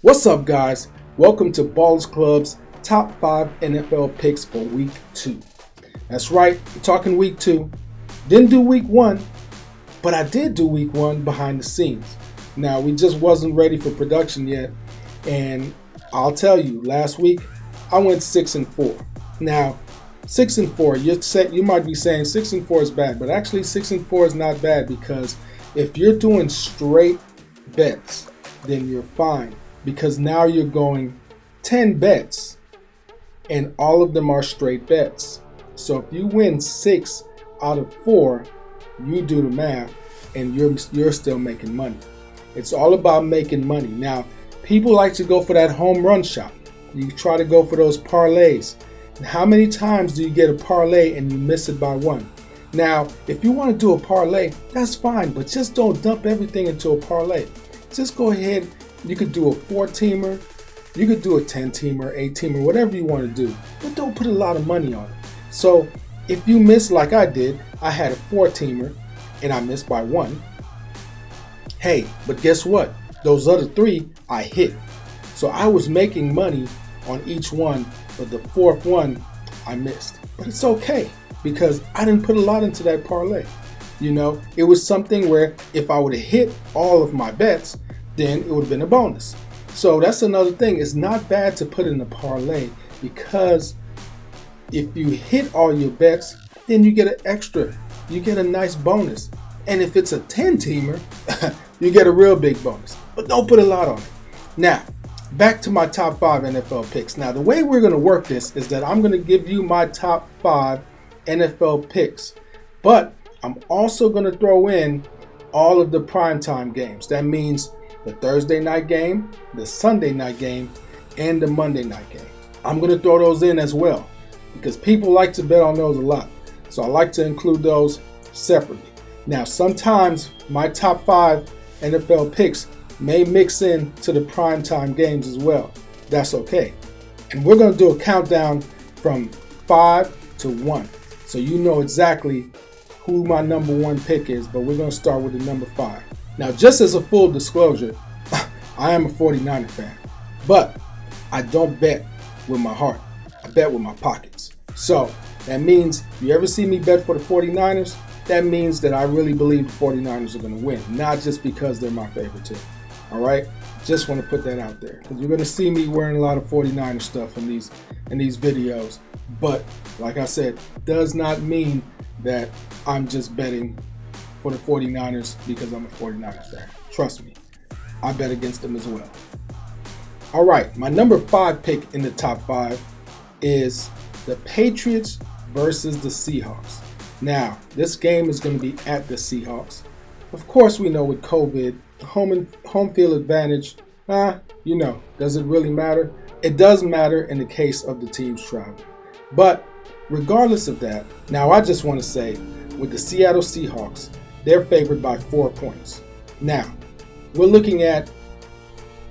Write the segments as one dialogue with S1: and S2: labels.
S1: What's up, guys? Welcome to Ballers Club's top 5 NFL picks for week 2. That's right, we're talking week 2. Didn't do week 1, but I did do week 1 behind the scenes. Now, we just wasn't ready for production yet, and I'll tell you, last week I went 6-4. Now, 6-4, you might be saying 6-4 is bad, but actually 6-4 is not bad because if you're doing straight bets, then you're fine. Because now you're going 10 bets and all of them are straight bets. So if you win 6 out of 4, you do the math and you're still making money. It's all about making money. Now, people like to go for that home run shot. You try to go for those parlays. And how many times do you get a parlay and you miss it by 1? Now, if you want to do a parlay, that's fine, but just don't dump everything into a parlay. Just go ahead. You could do a 4-teamer, you could do a 10-teamer, 8-teamer, whatever you want to do, but don't put a lot of money on it. So if you miss like I did, I had a 4-teamer and I missed by 1. Hey, but guess what? Those other 3 I hit. So I was making money on each one, but the 4th one I missed. But it's okay because I didn't put a lot into that parlay. You know, it was something where if I would have hit all of my bets, then it would have been a bonus. So that's another thing. It's not bad to put in a parlay because if you hit all your bets, then you get an extra. You get a nice bonus. And if it's a 10-teamer, you get a real big bonus. But don't put a lot on it. Now, back to my top 5 NFL picks. Now, the way we're going to work this is that I'm going to give you my top 5 NFL picks. But I'm also going to throw in all of the primetime games. That means the Thursday night game, the Sunday night game, and the Monday night game. I'm going to throw those in as well because people like to bet on those a lot. So I like to include those separately. Now, sometimes my top 5 NFL picks may mix in to the primetime games as well. That's okay. And we're going to do a countdown from 5 to 1. So you know exactly who my number 1 pick is, but we're going to start with the number 5. Now, just as a full disclosure, I am a 49er fan, but I don't bet with my heart. I bet with my pockets. So that means if you ever see me bet for the 49ers, that means that I really believe the 49ers are going to win, not just because they're my favorite team. All right? Just want to put that out there because you're going to see me wearing a lot of 49er stuff in these videos. But like I said, does not mean that I'm just betting for the 49ers because I'm a 49ers fan. Trust me, I bet against them as well. All right, my number 5 pick in the top 5 is the Patriots versus the Seahawks. Now, this game is going to be at the Seahawks. Of course, we know with COVID, home field advantage, does it really matter? It does matter in the case of the teams traveling. But regardless of that, now I just want to say with the Seattle Seahawks, they're favored by 4 points. Now, we're looking at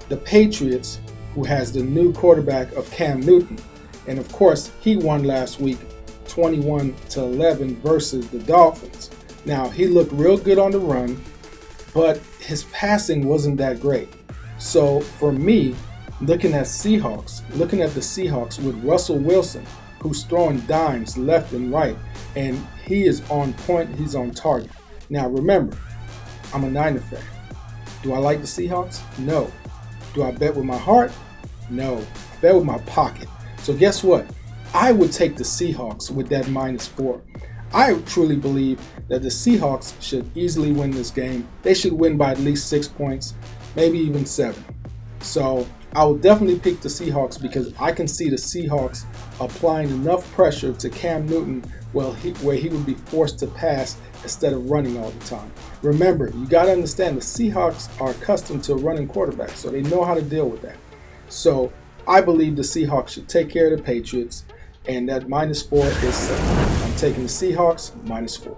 S1: the Patriots, who has the new quarterback of Cam Newton. And of course, he won last week 21-11 versus the Dolphins. Now, he looked real good on the run, but his passing wasn't that great. So for me, looking at the Seahawks with Russell Wilson, who's throwing dimes left and right, and he is on point, he's on target. Now remember, I'm a Niner fan. Do I like the Seahawks? No. Do I bet with my heart? No. I bet with my pocket. So guess what? I would take the Seahawks with that -4. I truly believe that the Seahawks should easily win this game. They should win by at least 6 points, maybe even 7. So I will definitely pick the Seahawks because I can see the Seahawks applying enough pressure to Cam Newton where he would be forced to pass instead of running all the time. Remember, you got to understand the Seahawks are accustomed to running quarterbacks, so they know how to deal with that. So I believe the Seahawks should take care of the Patriots, and that -4 is safe. I'm taking the Seahawks -4.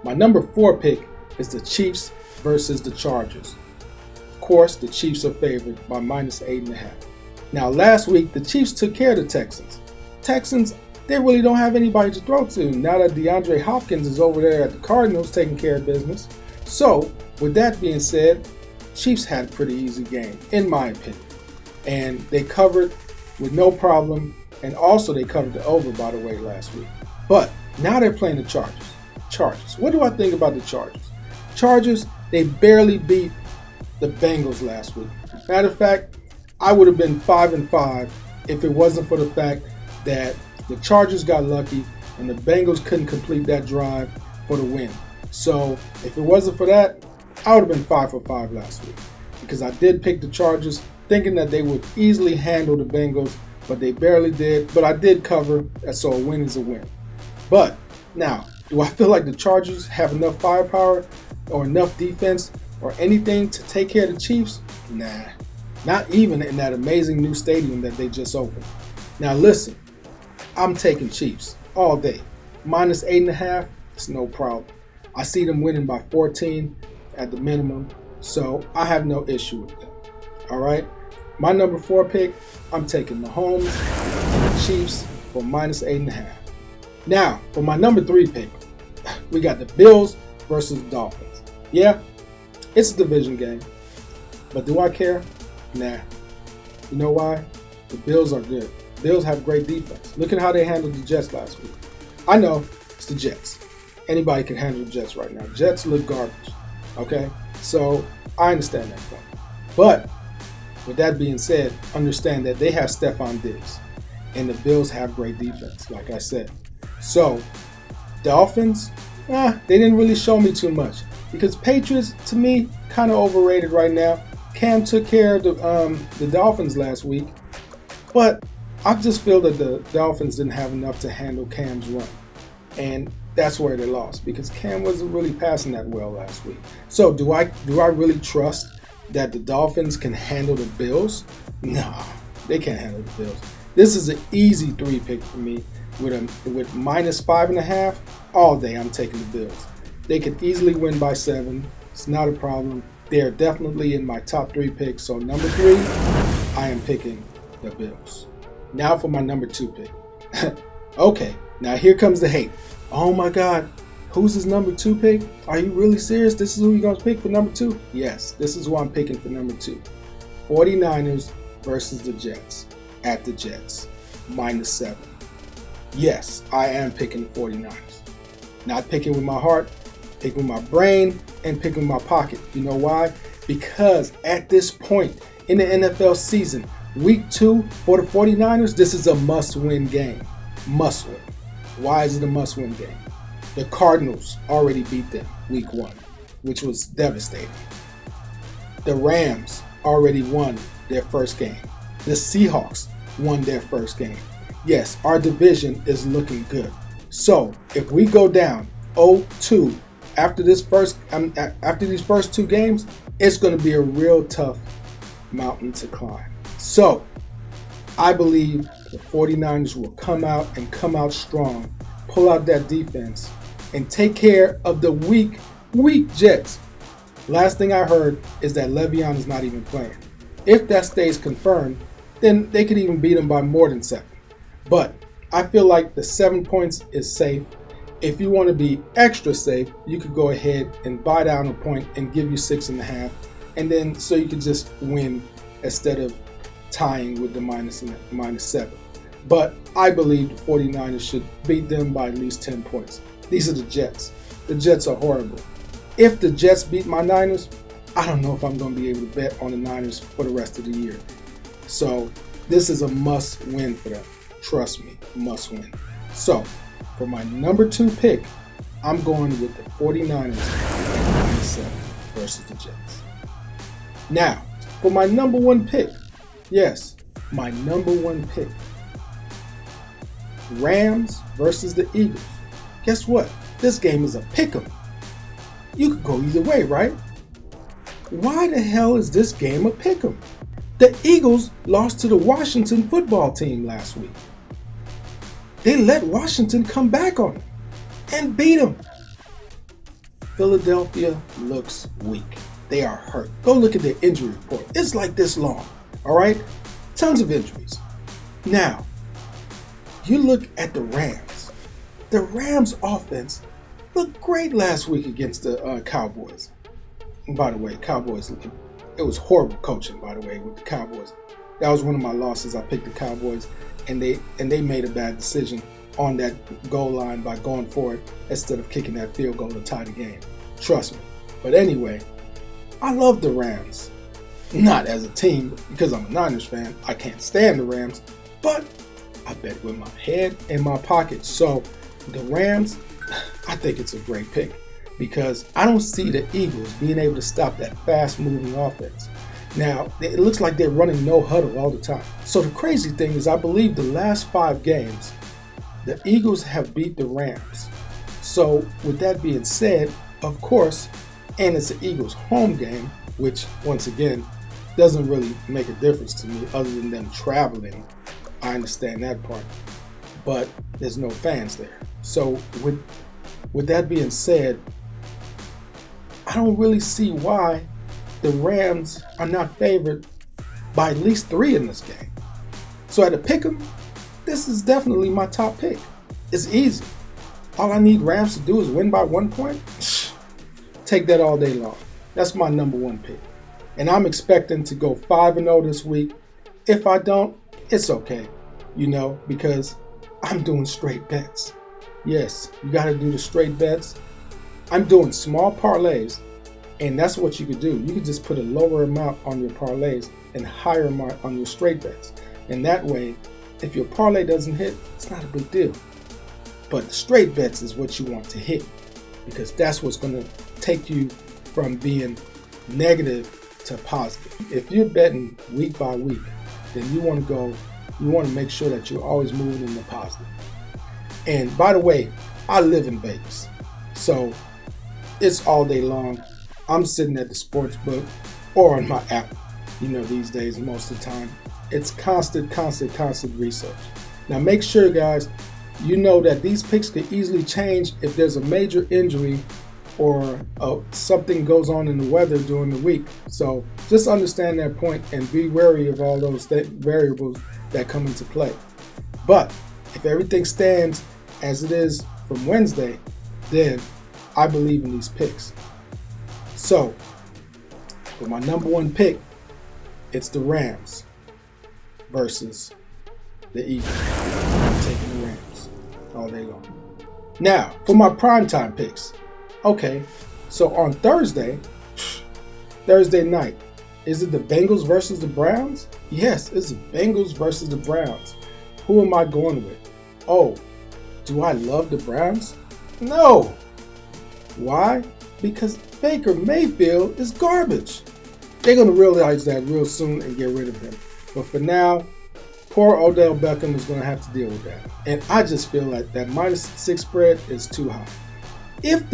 S1: My number 4 pick is the Chiefs versus the Chargers. Of course, the Chiefs are favored by -8.5. Now, last week, the Chiefs took care of the Texans. Texans, they really don't have anybody to throw to now that DeAndre Hopkins is over there at the Cardinals taking care of business. So, with that being said, Chiefs had a pretty easy game, in my opinion. And they covered with no problem. And also they covered the over, by the way, last week. But now they're playing the Chargers. What do I think about the Chargers, they barely beat the Bengals last week. Matter of fact, I would have been 5-5 if it wasn't for the fact that the Chargers got lucky and the Bengals couldn't complete that drive for the win. So if it wasn't for that, I would have been 5-5 last week because I did pick the Chargers thinking that they would easily handle the Bengals, but they barely did. But I did cover, so a win is a win. But now, do I feel like the Chargers have enough firepower or enough defense or anything to take care of the Chiefs? Nah, not even in that amazing new stadium that they just opened. Now listen, I'm taking Chiefs all day. Minus 8.5, it's no problem. I see them winning by 14 at the minimum, so I have no issue with that. All right, my number 4 pick, I'm taking Mahomes and the Chiefs for minus 8.5. Now, for my number 3 pick, we got the Bills versus the Dolphins. Yeah, it's a division game, but do I care? Nah. You know why? The Bills are good. Bills have great defense. Look at how they handled the Jets last week. I know it's the Jets. Anybody can handle the Jets right now. Jets look garbage. Okay? So I understand that point. But with that being said, understand that they have Stephon Diggs. And the Bills have great defense, like I said. So, Dolphins, they didn't really show me too much. Because Patriots, to me, kind of overrated right now. Cam took care of the Dolphins last week. But I just feel that the Dolphins didn't have enough to handle Cam's run. And that's where they lost. Because Cam wasn't really passing that well last week. So, do I really trust that the Dolphins can handle the Bills? No, they can't handle the Bills. This is an easy 3 pick for me. With minus 5.5, all day I'm taking the Bills. They could easily win by 7. It's not a problem. They are definitely in my top 3 picks. So number 3, I am picking the Bills. Now for my number 2 pick. Okay, now here comes the hate. Oh my God, who's his number 2 pick? Are you really serious? This is who you're going to pick for number 2? Yes, this is who I'm picking for number 2. 49ers versus the Jets at the Jets. Minus 7. Yes, I am picking the 49ers. Not picking with my heart, picking with my brain, and picking with my pocket. You know why? Because at this point in the NFL season, week 2 for the 49ers, this is a must-win game. Must win. Why is it a must-win game? The Cardinals already beat them week 1, which was devastating. The Rams already won their first game. The Seahawks won their first game. Yes, our division is looking good. So if we go down 0-2 after these first 2 games, it's going to be a real tough mountain to climb. So I believe the 49ers will come out strong, pull out that defense, and take care of the weak Jets. Last thing I heard is that Le'Veon is not even playing. If that stays confirmed, then they could even beat them by more than 7. But I feel like the 7 points is safe. If you want to be extra safe, you could go ahead and buy down a point and give you 6.5. And then so you could just win instead of tying with the minus 7. But I believe the 49ers should beat them by at least 10 points. These are the Jets. The Jets are horrible. If the Jets beat my Niners, I don't know if I'm going to be able to bet on the Niners for the rest of the year. So this is a must win for them. Trust me, must win. So for my number 2 pick, I'm going with the 49ers at minus 7 versus the Jets. Now, for my number 1 pick, yes, my number 1 pick, Rams versus the Eagles. Guess what? This game is a pick'em. You could go either way, right? Why the hell is this game a pick'em? The Eagles lost to the Washington football team last week. They let Washington come back on them and beat them. Philadelphia looks weak. They are hurt. Go look at their injury report. It's like this long, all right? Tons of injuries. Now, you look at the Rams. The Rams offense looked great last week against the Cowboys. And by the way, Cowboys, it was horrible coaching, by the way, with the Cowboys. That was one of my losses. I picked the Cowboys, and they made a bad decision on that goal line by going for it instead of kicking that field goal to tie the game. Trust me. But anyway, I love the Rams. Not as a team, because I'm a Niners fan. I can't stand the Rams, but I bet with my head in my pocket. So the Rams, I think it's a great pick because I don't see the Eagles being able to stop that fast-moving offense. Now, it looks like they're running no huddle all the time. So the crazy thing is I believe the last 5 games, the Eagles have beat the Rams. So with that being said, of course, and it's an Eagles home game, which once again doesn't really make a difference to me other than them traveling. I understand that part, but there's no fans there. So with that being said, I don't really see why the Rams are not favored by at least 3 in this game. So at a pick 'em, this is definitely my top pick. It's easy. All I need Rams to do is win by 1 point. Take that all day long. That's my number 1 pick. And I'm expecting to go 5-0 this week. If I don't, it's okay, because I'm doing straight bets. Yes, you got to do the straight bets. I'm doing small parlays, and that's what you could do. You could just put a lower amount on your parlays and higher amount on your straight bets. And that way, if your parlay doesn't hit, it's not a big deal. But the straight bets is what you want to hit, because that's what's going to take you from being negative to positive. If you're betting week by week, then you want to make sure that you're always moving in the positive. And by the way, I live in Vegas, so it's all day long. I'm sitting at the sports book or on my app. These days, most of the time, it's constant research. Now make sure, guys, that these picks could easily change if there's a major injury or something goes on in the weather during the week. So just understand that point and be wary of all those variables that come into play. But if everything stands as it is from Wednesday, then I believe in these picks. So for my number 1 pick, it's the Rams versus the Eagles. I'm taking the Rams all day long. Now, for my primetime picks. Okay, so on Thursday night, is it the Bengals versus the Browns? Yes, it's the Bengals versus the Browns. Who am I going with? Oh, do I love the Browns? No. Why? Because Baker Mayfield is garbage. They're going to realize that real soon and get rid of him. But for now, poor Odell Beckham is going to have to deal with that. And I just feel like that -6 spread is too high. If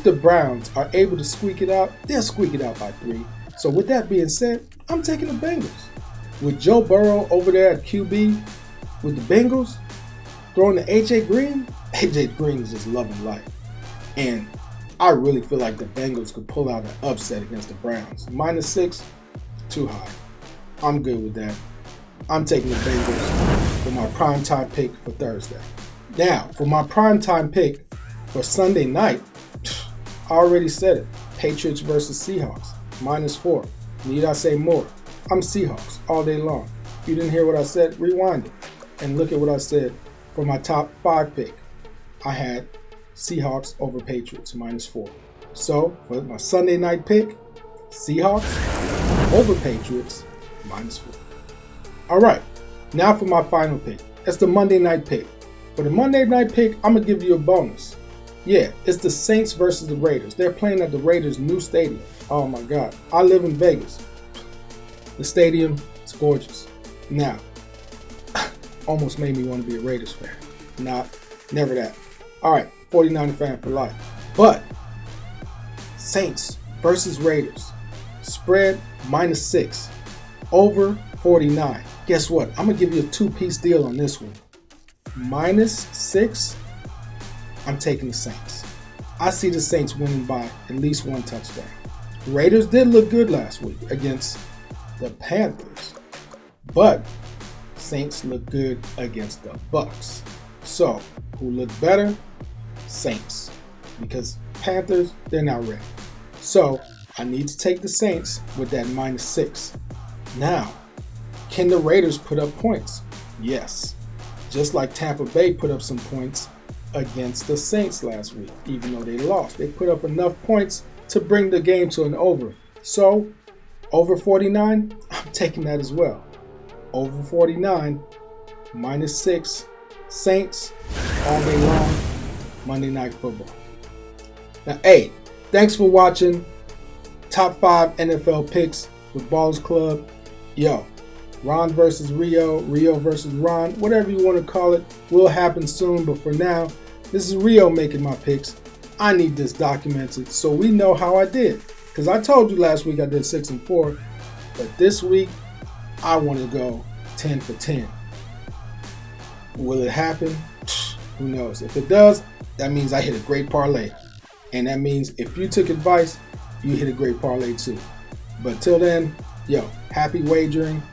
S1: the Browns are able to squeak it out, they'll squeak it out by 3. So with that being said, I'm taking the Bengals. With Joe Burrow over there at QB with the Bengals, throwing to AJ Green is just loving life. And I really feel like the Bengals could pull out an upset against the Browns. -6, too high. I'm good with that. I'm taking the Bengals for my primetime pick for Thursday. Now, for my primetime pick for Sunday night, I already said it. Patriots versus Seahawks, -4. Need I say more? I'm Seahawks all day long. If you didn't hear what I said, rewind it and look at what I said for my top 5 pick. I had Seahawks over Patriots, -4. So for my Sunday night pick, Seahawks over Patriots, -4. All right, now for my final pick. It's the Monday night pick. For the Monday night pick, I'm going to give you a bonus. Yeah, it's the Saints versus the Raiders. They're playing at the Raiders' new stadium. Oh my God. I live in Vegas. The stadium is gorgeous. Now, almost made me want to be a Raiders fan. Never that. All right, 49er fan for life. But Saints versus Raiders. Spread -6. Over 49. Guess what? I'm going to give you a 2-piece deal on this one. -6. I'm taking the Saints. I see the Saints winning by at least 1 touchdown. The Raiders did look good last week against the Panthers, but Saints look good against the Bucks. So, who looked better? Saints. Because Panthers, they're not ready. So, I need to take the Saints with that -6. Now, Can the Raiders put up points? Yes. Just like Tampa Bay put up some points against the Saints last week, even though they lost. They put up enough points to bring the game to an over. So, over 49, I'm taking that as well. Over 49, -6, Saints, all day long, Monday Night Football. Now, hey, thanks for watching Top 5 NFL Picks with Balls Club. Yo, Ron versus Rio, Rio versus Ron, whatever you want to call it, will happen soon. But for now, this is Rio making my picks. I need this documented so we know how I did. Because I told you last week I did 6-4, but this week I want to go 10 for 10. Will it happen? Who knows? If it does, that means I hit a great parlay. And that means if you took advice, you hit a great parlay too. But till then, yo, happy wagering.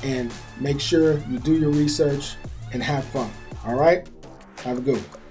S1: And make sure you do your research and have fun. All right? Have a good one.